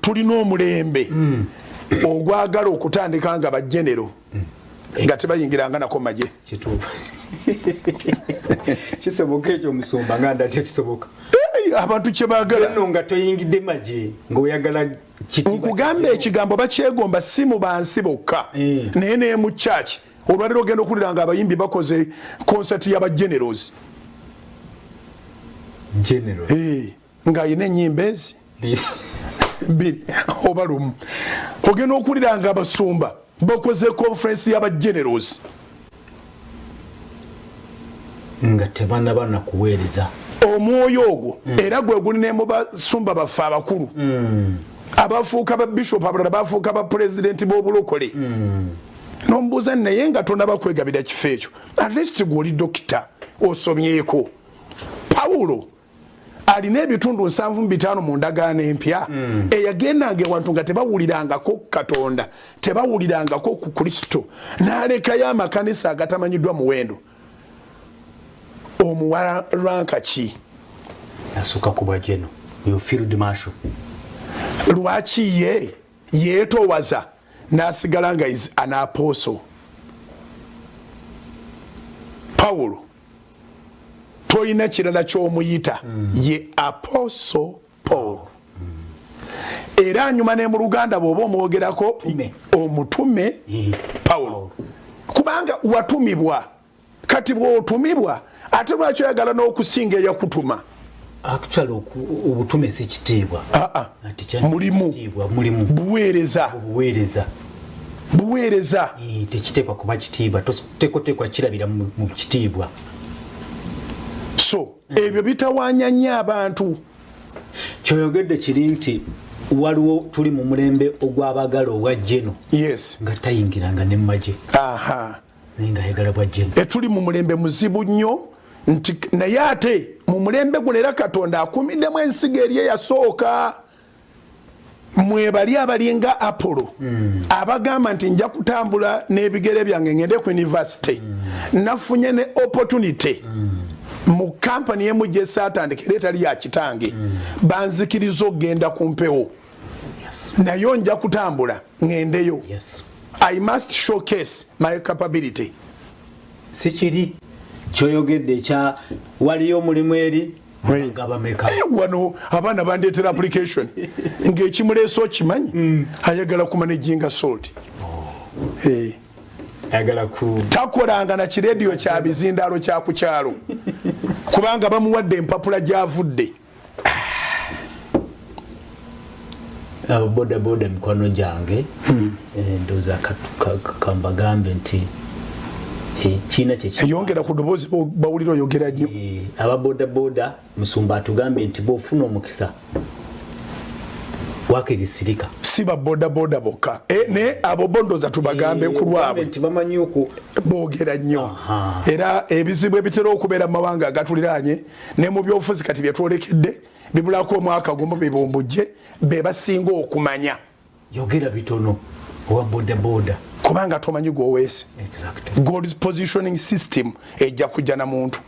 tulina omulembe ogwagala okutandika nga bajjenero nga tebayingiranga nako majje kituufu kisoboka ekyo musumba nga ndatya kisoboka abantu kyebagala no nga toyingidde majje ng'oyagala nkugamba ekigambo bakyegomba si mu bansi bokka naye ne mu church olwaliro ogenda okulira nga abayimbi bakoze concert y'abageneros nga ayina ennyimba ezi biri oba lumu ogenda okulira nga abasumba bakoze conference y'abageneros nga tebanabana kuweereza omwoyo ogwo era gwe guli mu basumba baffe abakulu abafuuka ba bishop abalala bafuuka ba president b'obulokole nombuuza naye nga tonabakwegabira kifo ekyo at least gwoli dokita osomyeko Pawulo alina ebitundu 7:5 mu ndagaano empya eyagendanga ewantu nga tebawulirangako Katonda tebawulirangako ku Kristo n'alekayo amakanisa agatamanyiddwa muwendo omuwala ranka ki asuka kuba jeno yo field marshal lwaki yeetowaza n'asigala nga is an apostle Pawulo toyina kirala ky'omuyita ye apostle Paul era anyuma ne mu Luganda bw'oba omwogerako omutume Pawulo kubanga watumibwa kati bw'otumibwa ate lwaki oyagala n'okusinga eyakutuma actually obutume si kitiibwa mulimu buweereza tekiteekwa kuba kitiibwa tekoteekwa kirabira mu kitiibwa so ebyo bitawaanya nnyo abantu kyoyogedde kiri nti waliwo tuli mu mulembe ogw'abagala ogwa jeno nga tayingiranga ne majje naye nga ayagala bwa jeno tuli mu mulembe muzibu nnyo nti naye ate mu mulembe guno era Katonda akumiddemu ensigo eri eyasooka mwebali abalinga Apollo abagamba nti nja kutambula n'ebigere byange ngende ku university nafunye ne opportunity mu kampani y'emujje satandika etali ya kitange banzikiriza okgenda ku mpewo nayo nja kutambula ngendeyo I must showcase my capability sikiri kyoyogedde ekya waliyo omulimu eri wano abaana bandeetera application ng'ekimuleeso okimanyi ayagala kumanaginga salt takolanga na kireediyo kya bizindaalo kya ku kyalo kubanga bamuwadde empapula gy'avudde bodaboda mikono gyange ndoza kambagambe nti china yongera ku ddoboozi bawulira oyogera nnyo ababodaboda musumba atugambye nti bw'ofuna omukisa wakirisirika si babodaboda bokka ne abo bondoza tubagambe ku lwabwe nti bamanyi boogera nnyo era ebizibu ebitera okubeera mu mawanga agatuliraanye ne mu byobufuzi kati byetwolekedde bibulako omwaka gumu bibumbujje be basinga okumanya yogera bitono owa bodaboda kubanga tomanyi gwoweese God's positioning system ejja kujja na muntu